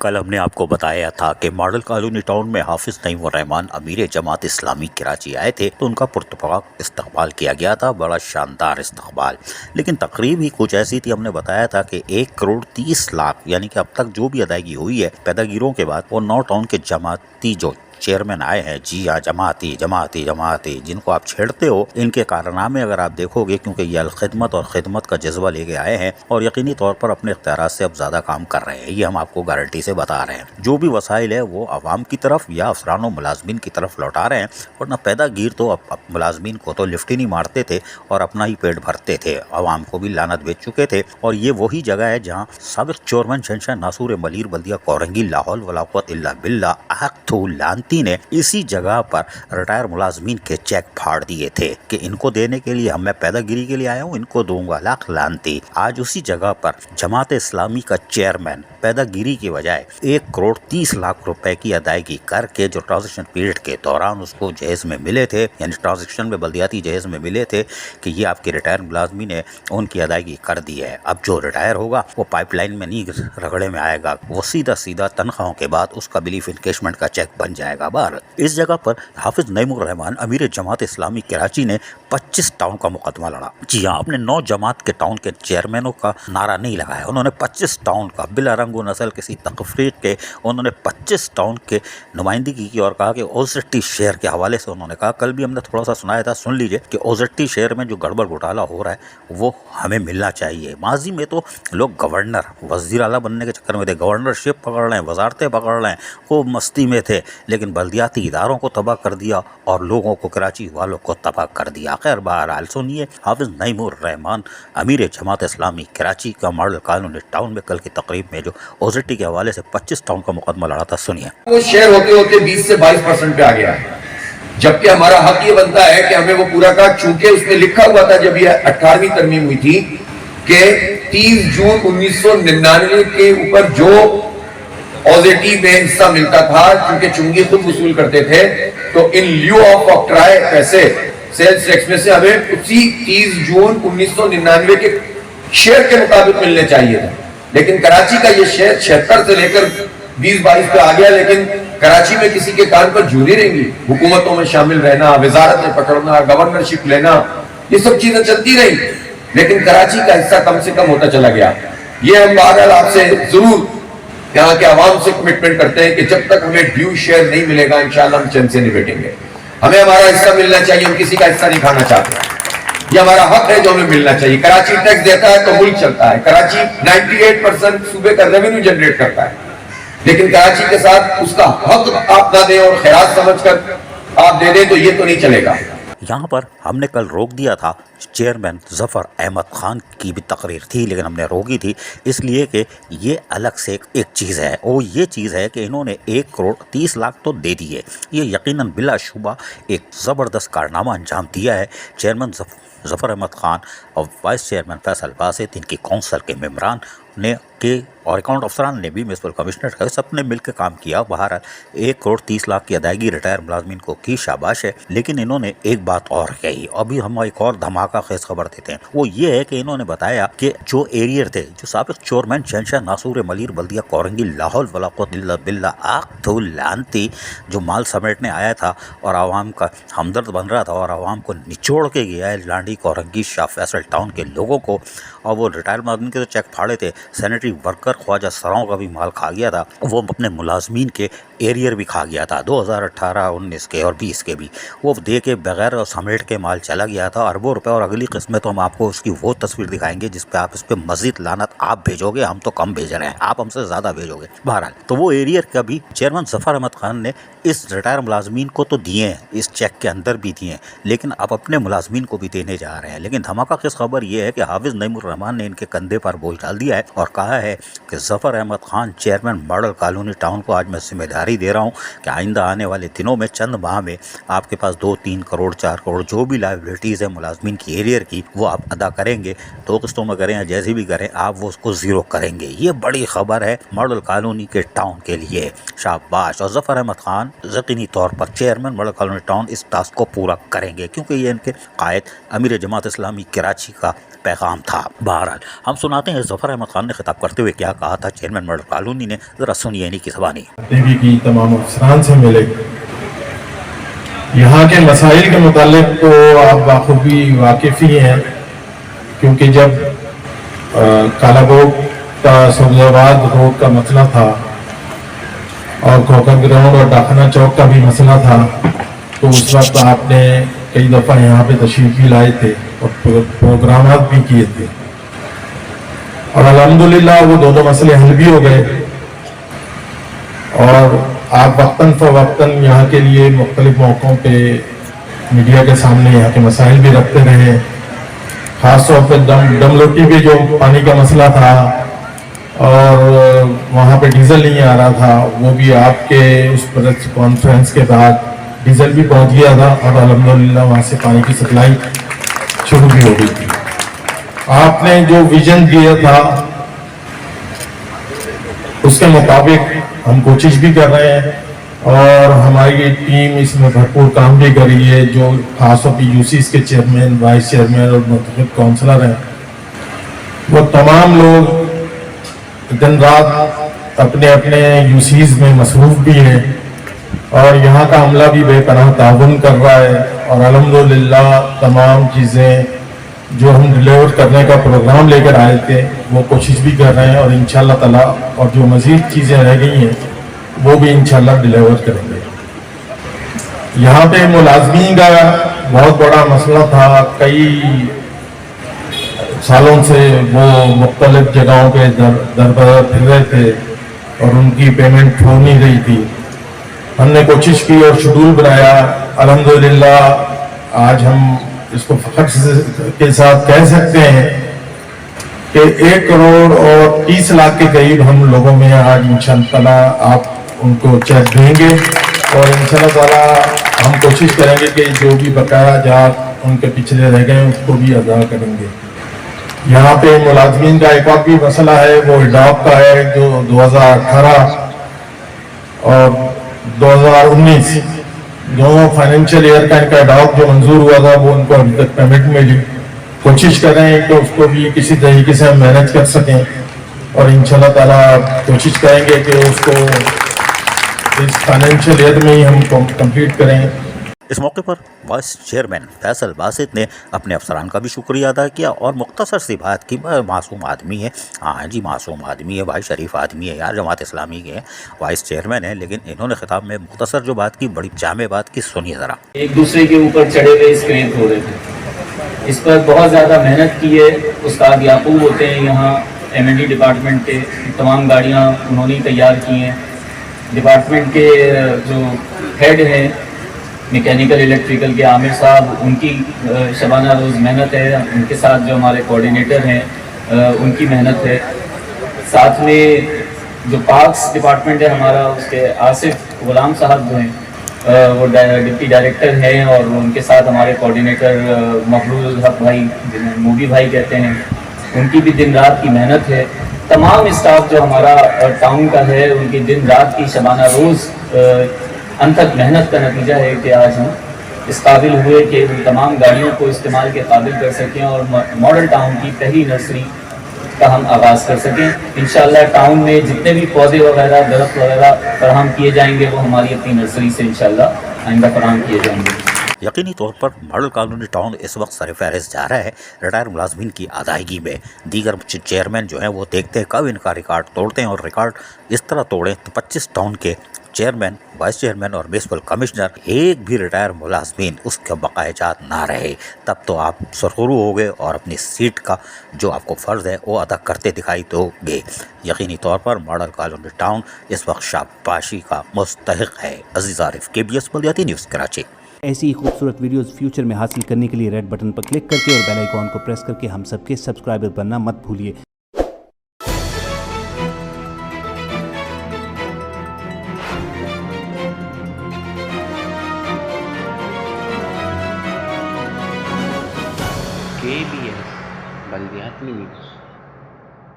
کل ہم نے آپ کو بتایا تھا کہ ماڈل کالونی ٹاؤن میں حافظ نعیم الرحمان امیر جماعت اسلامی کراچی آئے تھے تو ان کا پرتپاک استقبال کیا گیا تھا، بڑا شاندار استقبال۔ لیکن تقریب ہی کچھ ایسی تھی، ہم نے بتایا تھا کہ 1,30,00,000 یعنی کہ اب تک جو بھی ادائیگی ہوئی ہے پیداگیروں کے بعد، وہ 9 ٹاؤن کے جماعتی جو چیئرمین آئے ہیں، جی ہاں، جماعتی جن کو آپ چھیڑتے ہو، ان کے کارنامے اگر آپ دیکھو گے، کیونکہ یہ الخدمت اور خدمت کا جذبہ لے کے آئے ہیں اور یقینی طور پر اپنے اختیارات سے اب زیادہ کام کر رہے ہیں، یہ ہم آپ کو گارنٹی سے بتا رہے ہیں۔ جو بھی وسائل ہے وہ عوام کی طرف یا افسران و ملازمین کی طرف لوٹا رہے ہیں، ورنہ پیداگیر تو اب ملازمین کو تو لفٹ ہی نہیں مارتے تھے اور اپنا ہی پیٹ بھرتے تھے، عوام کو بھی لعنت بیچ چکے تھے۔ اور یہ وہی جگہ ہے جہاں سابق چیئرمین شہنشاہ ناصور ملیر بلدیہ کورنگی لاہور ولا قوت الا باللہ آختو لانتی نے اسی جگہ پر ریٹائر ملازمین کے چیک پھاڑ دیے تھے کہ ان کو دینے کے لیے میں پیداگیری کے لیے آیا ہوں، ان کو دوں گا، لاکھ لانتی۔ آج اسی جگہ پر جماعت اسلامی کا چیئرمین پیداگیری کی بجائے 1,30,00,000 روپے کی ادائیگی کر کے جو ٹرانزیکشن پیریڈ کے دوران اس کو جہیز میں ملے تھے، یعنی ٹرانزیکشن میں بلدیاتی جہیز میں ملے تھے کہ یہ آپ کے ریٹائر ملازمین نے ان کی ادائیگی کر دی ہے، اب جو ریٹائر ہوگا وہ پائپ لائن میں نہیں رگڑے میں آئے گا، وہ سیدھا تنخواہوں کے بعد اس کا بلیف انکیشمنٹ کا چیک بن جائے گا۔ بار اس جگہ پر حافظ نعیم الرحمان امیر جماعت اسلامی کراچی نے 25 ٹاؤن کا مقدمہ لڑا۔ جی ہاں، اپنے 9 جماعت کے ٹاؤن کے چیئرمینوں کا نعرہ نہیں لگایا، انہوں نے 25 ٹاؤن کا بلا رنگ و نسل کسی تفریق کے انہوں نے 25 ٹاؤن کے نمائندگی کی اور کہا کہ اوزٹی شہر کے حوالے سے انہوں نے کہا، کل بھی ہم نے تھوڑا سا سنایا تھا، سن لیجئے، کہ اوزٹی شہر میں جو گڑبڑ گھوٹالا ہو رہا ہے وہ ہمیں ملنا چاہیے۔ ماضی میں تو لوگ گورنر وزیر اعلیٰ بننے کے چکر میں تھے، گورنرشپ پکڑ رہے ہیں، وزارتیں پکڑ رہے ہیں، خوب مستی میں تھے، لیکن بلدیاتی اداروں کو تباہ کر دیا اور لوگوں کو، کراچی والوں کو تباہ کر دیا۔ خیر بہرحال سنیے حافظ نعیم الرحمان امیر جماعت اسلامی کراچی کا ماڈل کالونی ٹاؤن میں کل کی تقریب میں جو اوزٹی کے حوالے سے 25 ٹاؤن کا مقدمہ لڑا تھا، سنیے۔ وہ شیئر ہوتے ہوتے 20 سے 22% پہ آ گیا ہے، جبکہ ہمارا حق یہ بنتا ہے کہ ہمیں وہ پورا کر، چونکہ اس میں لکھا ہوا تھا جب یہ 18ویں ترمیم ہوئی تھی کہ 30 جون 1999 کے اوپر جو اوزیٹی میں حصہ ملتا تھا، چونکہ چنگی خود وصول کرتے تھے، تو ان لیو آف آکٹرائے پیسے سیلز ٹیکس میں سے ہمیں اسی 30 جون 1999 کے شیئر کے مطابق ملنے چاہیے تھا۔ لیکن کراچی کا یہ شیئر 76 سے لے کر 20-22 پہ آ گیا، لیکن کراچی میں کسی کے کان پر جھولی نہیں گئی، حکومتوں میں شامل رہنا، وزارتیں پکڑنا، گورنرشپ لینا، یہ سب چیزیں چلتی رہی، لیکن کراچی کا حصہ کم سے کم ہوتا چلا گیا۔ یہ ہم بہرحال آپ سے ضرور یہاں کے عوام سے کمٹمنٹ کرتے ہیں کہ جب تک ہمیں ڈیو شیئر نہیں ملے گا انشاءاللہ ہم چین سے نہیں بیٹھیں گے، ہمیں ہمارا حصہ ملنا چاہیے، ہم کسی کا حصہ نہیں کھانا چاہتے، یہ ہمارا حق ہے جو ہمیں ملنا چاہیے۔ کراچی ٹیکس دیتا ہے تو ملک چلتا ہے، کراچی 98% صوبے کا ریونیو جنریٹ کرتا ہے، لیکن کراچی کے ساتھ اس کا حق آپ نہ دیں اور خیرات سمجھ کر آپ دے دیں تو یہ تو نہیں چلے گا۔ یہاں پر ہم نے کل روک دیا تھا، چیئرمین ظفر احمد خان کی بھی تقریر تھی، لیکن ہم نے روکی تھی اس لیے کہ یہ الگ سے ایک چیز ہے، وہ یہ چیز ہے کہ انہوں نے 1,30,00,000 تو دے دیے، یہ یقیناً بلا شبہ ایک زبردست کارنامہ انجام دیا ہے۔ چیئرمین ظفر احمد خان اور وائس چیئرمین فیصل باسط، ان کی کونسل کے ممبران نے اور اکاؤنٹ افسران نے بھی، میونسپل کمشنر کا، سب نے مل کے کام کیا۔ بہرحال 1,30,00,000 کی ادائیگی ریٹائر ملازمین کو کی، شاباش ہے، لیکن انہوں نے ایک بات اور کہی، ابھی ہم ایک اور دھماکہ خیز خبر دیتے ہیں، وہ یہ ہے کہ انہوں نے بتایا کہ جو ایریئر تھے، جو سابق چیئرمین شہنشاہ ناصور ملیر بلدیہ کورنگی لاہور ولا قوت الا باللہ آختو لعنتی جو مال سمیٹنے آیا تھا اور عوام کا ہمدرد بن رہا تھا اور عوام کو نچوڑ کے گیا ہے، لانڈی کورنگی شاہ فیصل ٹاؤن کے لوگوں کو، اور وہ ریٹائر ملازمین کے تو چیک پھاڑے تھے، سینیٹری ورکر خواجہ سراؤں کا بھی مال کھا گیا تھا، وہ اپنے ملازمین کے ایریئر بھی کھا گیا تھا، 2018 19 کے اور 20 کے بھی، وہ دے کے بغیر اور سمیٹ کے مال چلا گیا تھا اربوں روپے۔ اور اگلی قسط میں تو ہم آپ کو اس کی وہ تصویر دکھائیں گے جس پہ آپ اس پہ مزید لعنت آپ بھیجو گے، ہم تو کم بھیج رہے ہیں، آپ ہم سے زیادہ بھیجو گے۔ بہرحال تو وہ ایریئر کا بھی چیئرمین ظفر احمد خان نے اس ریٹائر ملازمین کو تو دیے ہیں، اس چیک کے اندر بھی دیے ہیں، لیکن اب اپنے ملازمین کو بھی دینے جا رہے ہیں۔ لیکن دھماکہ خیز خبر یہ ہے کہ حافظ نعیم الرحمان نے ان کے کندھے پر بوجھ ڈال دیا ہے اور کہا ہے کہ Zafar Ahmed Khan chairman model colony town کو آج میں ذمہ داری دے رہا ہوں کہ آئندہ آنے والے دنوں میں چند ماہ میں آپ کے پاس 2-3 کروڑ 4 کروڑ جو بھی لائبلٹیز ہیں ملازمین کی ایریئر کی، وہ آپ ادا کریں گے، 2 قسطوں میں کریں یا جیسی بھی کریں، آپ وہ اس کو زیرو کریں گے۔ یہ بڑی خبر ہے ماڈل کالونی کے ٹاؤن کے لیے، شاباش۔ اور ظفر احمد خان یقینی طور پر چیئرمین ماڈل کالونی ٹاؤن اس ٹاسک کو پورا کریں گے، کیونکہ یہ ان کے قائد امیر جماعت اسلامی کراچی کا پیغام تھا۔ بہرحال ہم سناتے ہیں ظفر احمد خان نے خطاب کرتے ہوئے کیا کہا تھا چیئرمین ماڈل کالونی نے، ذرا سنیے انہی کی زبانی۔ دیوی کی تمام افسران سے ملے، یہاں کے مسائل کے متعلق تو آپ بخوبی واقف ہی ہیں، کیونکہ جب کالا بوگ کا سبز آباد روڈ کا مسئلہ تھا اور کھوکر گراؤنڈ اور ڈاکھانہ چوک کا بھی مسئلہ تھا، تو اس وقت آپ نے کئی دفعہ یہاں پہ تشریف بھی لائے تھے اور پروگرامات بھی کیے تھے، اور الحمدللہ وہ دونوں مسئلے حل بھی ہو گئے، اور آپ وقتاً فوقتاً یہاں کے لیے مختلف موقعوں پہ میڈیا کے سامنے یہاں کے مسائل بھی رکھتے رہے، خاص طور پہ ڈملوٹی پہ جو پانی کا مسئلہ تھا اور وہاں پہ ڈیزل نہیں آ رہا تھا، وہ بھی آپ کے اس پریس کانفرنس کے بعد ڈیزل بھی پہنچ گیا تھا اور الحمدللہ وہاں سے پانی کی سپلائی شروع بھی ہو گئی تھی۔ آپ نے جو ویژن دیا تھا اس کے مطابق ہم کوشش بھی کر رہے ہیں، اور ہماری ٹیم اس میں بھرپور کام بھی کر رہی ہے، جو خاص طور پہ یوسیز کے چیئرمین، وائس چیئرمین اور منتخب کونسلر ہیں، وہ تمام لوگ دن رات اپنے اپنے یوسیز میں مصروف بھی ہیں، اور یہاں کا عملہ بھی بے پناہ تعاون کر رہا ہے، اور الحمدللہ تمام چیزیں جو ہم ڈیلیور کرنے کا پروگرام لے کر آئے تھے وہ کوشش بھی کر رہے ہیں، اور انشاءاللہ تعالیٰ اور جو مزید چیزیں رہ گئی ہیں وہ بھی انشاءاللہ ڈیلیور کریں گے۔ یہاں پہ ملازمین کا بہت بڑا مسئلہ تھا، کئی سالوں سے وہ مختلف جگہوں پہ در بدر پھر رہے تھے اور ان کی پیمنٹ ہو نہیں رہی تھی۔ ہم نے کوشش کی اور شیڈول بنایا، الحمدللہ آج ہم اس کو فخر کے ساتھ کہہ سکتے ہیں کہ 1 کروڑ اور 30 لاکھ کے قریب ہم لوگوں میں آج انشاءاللہ تعالیٰ آپ ان کو چیک دیں گے، اور انشاءاللہ تعالیٰ ہم کوشش کریں گے کہ جو بھی بقایا جات ان کے پچھلے رہ گئے اس کو بھی ادا کریں گے۔ یہاں پہ ملازمین کا ایک اور بھی مسئلہ ہے، وہ اڈاپ کا ہے، جو 2018 اور 2019 دونوں فائنینشیل ایئر کا ان کا اڈاپ جو منظور ہوا تھا وہ ان کو ابھی تک پیمنٹ ملی۔ کوشش کر رہے ہیں کہ اس کو بھی کسی طریقے سے ہم مینیج کر سکیں، اور انشاءاللہ تعالیٰ کوشش کریں گے کہ اس کو اس فائنینشیل ایئر میں ہی ہم کمپلیٹ کریں۔ اس موقع پر وائس چیئرمین فیصل باسط نے اپنے افسران کا بھی شکریہ ادا کیا اور مختصر سی بات کی، معصوم آدمی ہے، ہاں جی معصوم آدمی ہے بھائی، شریف آدمی ہے یار، جماعت اسلامی کے وائس چیئرمین ہیں، لیکن انہوں نے خطاب میں مختصر جو بات کی بڑی جامع بات کی، سنیے ذرا۔ ایک دوسرے کے اوپر چڑھے ہوئے اسکریپ ہو رہے تھے، اس پر بہت زیادہ محنت کی ہے۔ استاد یعقوب ہوتے ہیں یہاں M&D ڈپارٹمنٹ کے، تمام گاڑیاں انہوں نے تیار کی ہیں۔ ڈپارٹمنٹ کے جو ہیڈ ہیں میکینیکل الیکٹریکل کے عامر صاحب، ان کی شبانہ روز محنت ہے، ان کے ساتھ جو ہمارے کوآرڈینیٹر ہیں ان کی محنت ہے، ساتھ میں جو پارکس ڈپارٹمنٹ ہے ہمارا، اس کے آصف غلام صاحب جو ہیں وہ ڈپٹی ڈائریکٹر ہیں، اور ان کے ساتھ ہمارے کوآرڈینیٹر مفروض الحق بھائی جنہیں موبی بھائی کہتے ہیں، ان کی بھی دن رات کی محنت ہے۔ تمام اسٹاف جو ہمارا ٹاؤن کا ہے ان کی دن رات کی شبانہ روز انتھک محنت کا نتیجہ ہے کہ آج ہم اس قابل ہوئے کہ ان تمام گاڑیوں کو استعمال کے قابل کر سکیں اور ماڈل ٹاؤن کی پہلی نرسری کا ہم آغاز کر سکیں۔ انشاءاللہ ٹاؤن میں جتنے بھی پودے وغیرہ درخت وغیرہ فراہم کیے جائیں گے وہ ہماری اپنی نرسری سے انشاءاللہ آئندہ فراہم کیے جائیں گے۔ یقینی طور پر ماڈل کالونی ٹاؤن اس وقت سر فہرست جا رہا ہے ریٹائر ملازمین کی ادائیگی میں۔ دیگر چیئرمین جو ہیں وہ دیکھتے ہیں کب ان کا ریکارڈ توڑتے ہیں، اور ریکارڈ اس طرح توڑیں تو 25 ٹاؤن کے چیئرمین، وائس چیئرمین اور میونسپل کمشنر ایک بھی ریٹائر ملازمین اس کے بقایا جات نہ رہے، تب تو آپ سرخرو ہو گئے اور اپنی سیٹ کا جو آپ کو فرض ہے وہ ادا کرتے دکھائی دو گے۔ یقینی طور پر ماڈل کالونی ٹاؤن اس وقت شاباشی کا مستحق ہے۔ عزیز عارف، KBS بلدیاتی نیوز کراچی۔ ایسی ہی خوبصورت ویڈیوز فیوچر میں حاصل کرنے کے لیے ریڈ بٹن پر کلک کر کے اور بیل آئیکن کو پریس کر کے ہم سب کے سبسکرائبر بننا مت بھولیے۔ KBS بلدیاتی نیوز۔